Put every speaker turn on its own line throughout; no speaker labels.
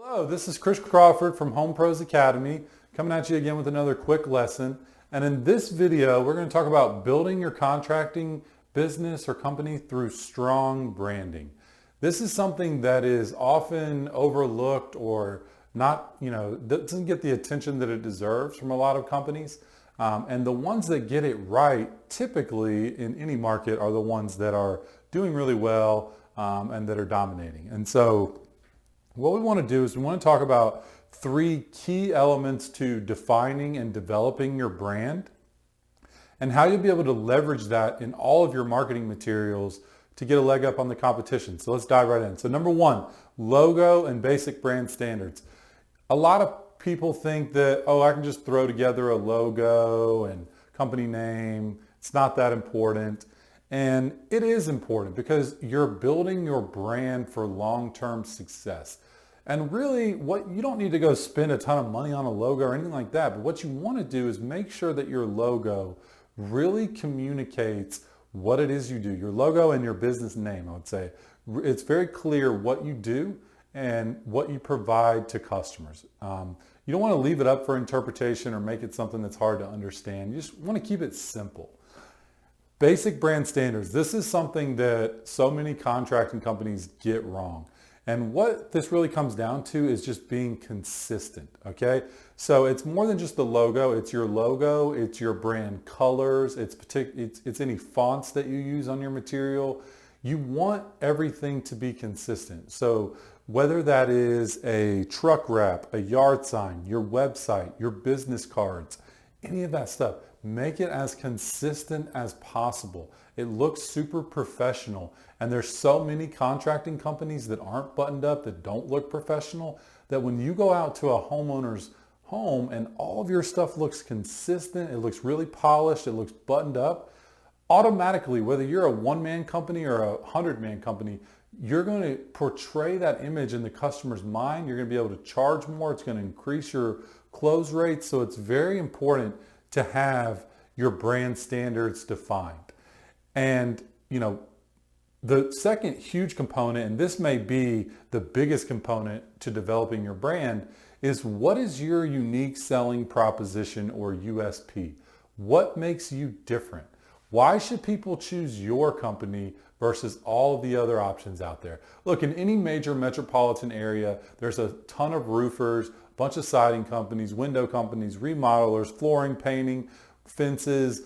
Hello, this is Chris Crawford from Home Pros Academy, coming at you again with another quick lesson. And in this video, we're going to talk about building your contracting business or company through strong branding. This is something that is often overlooked or not, doesn't get the attention that it deserves from a lot of companies. And the ones that get it right, typically in any market, are the ones that are doing really well and that are dominating. And so what we want to do is we want to talk about three key elements to defining and developing your brand and how you'll be able to leverage that in all of your marketing materials to get a leg up on the competition. So let's dive right in. So number one, logo and basic brand standards. A lot of people think that, oh, I can just throw together a logo and company name. It's not that important. And it is important because you're building your brand for long-term success. And really, you don't need to go spend a ton of money on a logo or anything like that. But what you want to do is make sure that your logo really communicates what it is you do. Your logo and your business name, I would say. It's very clear what you do and what you provide to customers. You don't want to leave it up for interpretation or make it something that's hard to understand. You just want to keep it simple. Basic brand standards. This is something that so many contracting companies get wrong. And what this really comes down to is just being consistent, okay? So it's more than just the logo. It's your logo, it's your brand colors, it's any fonts that you use on your material. You want everything to be consistent. So whether that is a truck wrap, a yard sign, your website, your business cards, any of that stuff, make it as consistent as possible. It looks super professional. And there's so many contracting companies that aren't buttoned up, that don't look professional, that when you go out to a homeowner's home and all of your stuff looks consistent, it looks really polished, it looks buttoned up, automatically, whether you're a one-man company or a 100-man company, you're going to portray that image in the customer's mind. You're going to be able to charge more. It's going to increase your close rates. So it's very important to have your brand standards defined. And, the second huge component, and this may be the biggest component to developing your brand, is what is your unique selling proposition or USP? What makes you different? Why should people choose your company versus all of the other options out there? Look, in any major metropolitan area, there's a ton of roofers, a bunch of siding companies, window companies, remodelers, flooring, painting, fences,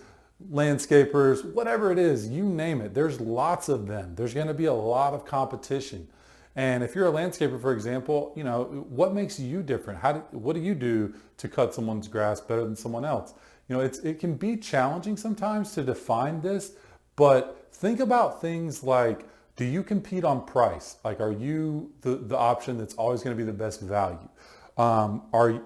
landscapers, whatever it is, you name it. There's lots of them. There's going to be a lot of competition. And if you're a landscaper, for example, what makes you different? What do you do to cut someone's grass better than someone else? It can be challenging sometimes to define this, but think about things like, do you compete on price? Like, are you the option that's always going to be the best value?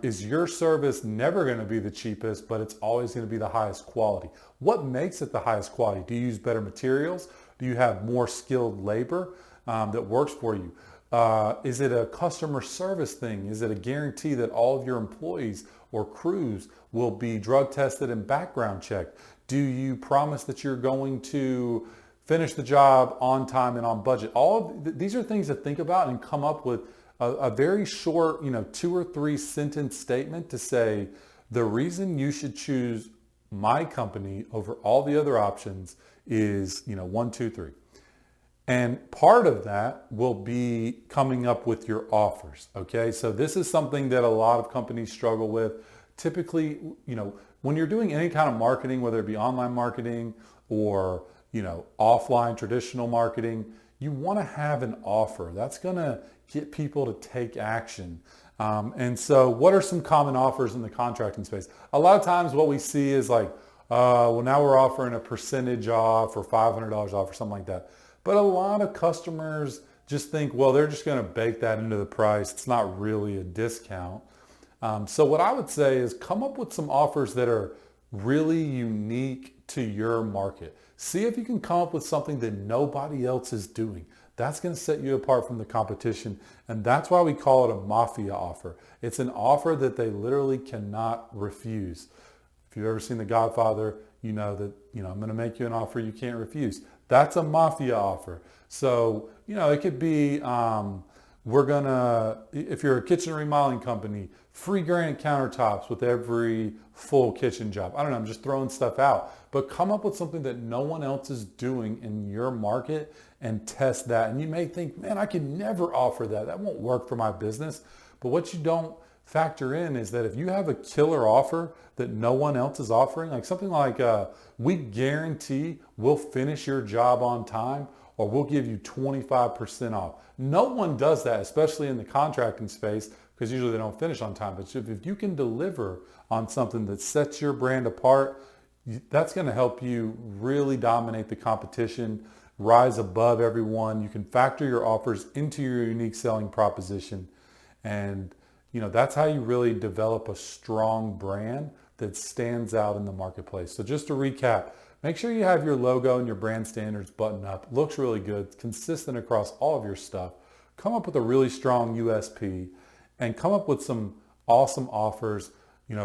Is your service never going to be the cheapest, but it's always going to be the highest quality? What makes it the highest quality? Do you use better materials? Do you have more skilled labor that works for you? Is it a customer service thing? Is it a guarantee that all of your employees or crews will be drug tested and background checked? Do you promise that you're going to finish the job on time and on budget? These are things to think about and come up with a very short, 2 or 3 sentence statement to say, the reason you should choose my company over all the other options is, 1, 2, 3. And part of that will be coming up with your offers. Okay. So this is something that a lot of companies struggle with. Typically, when you're doing any kind of marketing, whether it be online marketing or, offline traditional marketing, you want to have an offer that's going to get people to take action. And so what are some common offers in the contracting space? A lot of times what we see is like, well, now we're offering a percentage off or $500 off or something like that. But a lot of customers just think, well, they're just going to bake that into the price. It's not really a discount. So what I would say is come up with some offers that are really unique to your market. See if you can come up with something that nobody else is doing. That's going to set you apart from the competition. And that's why we call it a mafia offer. It's an offer that they literally cannot refuse. If you've ever seen The Godfather, you know that, I'm going to make you an offer you can't refuse. That's a mafia offer. So, it could be, if you're a kitchen remodeling company, free granite countertops with every full kitchen job. I don't know, I'm just throwing stuff out. But come up with something that no one else is doing in your market and test that. And you may think, man, I can never offer that. That won't work for my business. But what you don't factor in is that if you have a killer offer that no one else is offering, like something like we guarantee we'll finish your job on time, or we'll give you 25% off. No one does that, especially in the contracting space, because usually they don't finish on time. But if you can deliver on something that sets your brand apart, that's going to help you really dominate the competition, rise above everyone. You can factor your offers into your unique selling proposition. And that's how you really develop a strong brand that stands out in the marketplace. So just to recap, make sure you have your logo and your brand standards buttoned up. Looks really good, consistent across all of your stuff. Come up with a really strong USP and come up with some awesome offers,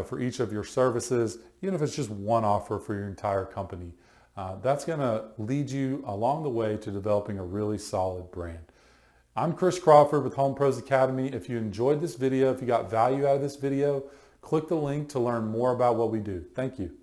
for each of your services, even if it's just one offer for your entire company. That's gonna lead you along the way to developing a really solid brand. I'm Chris Crawford with Home Pros Academy. If you enjoyed this video, if you got value out of this video, click the link to learn more about what we do. Thank you.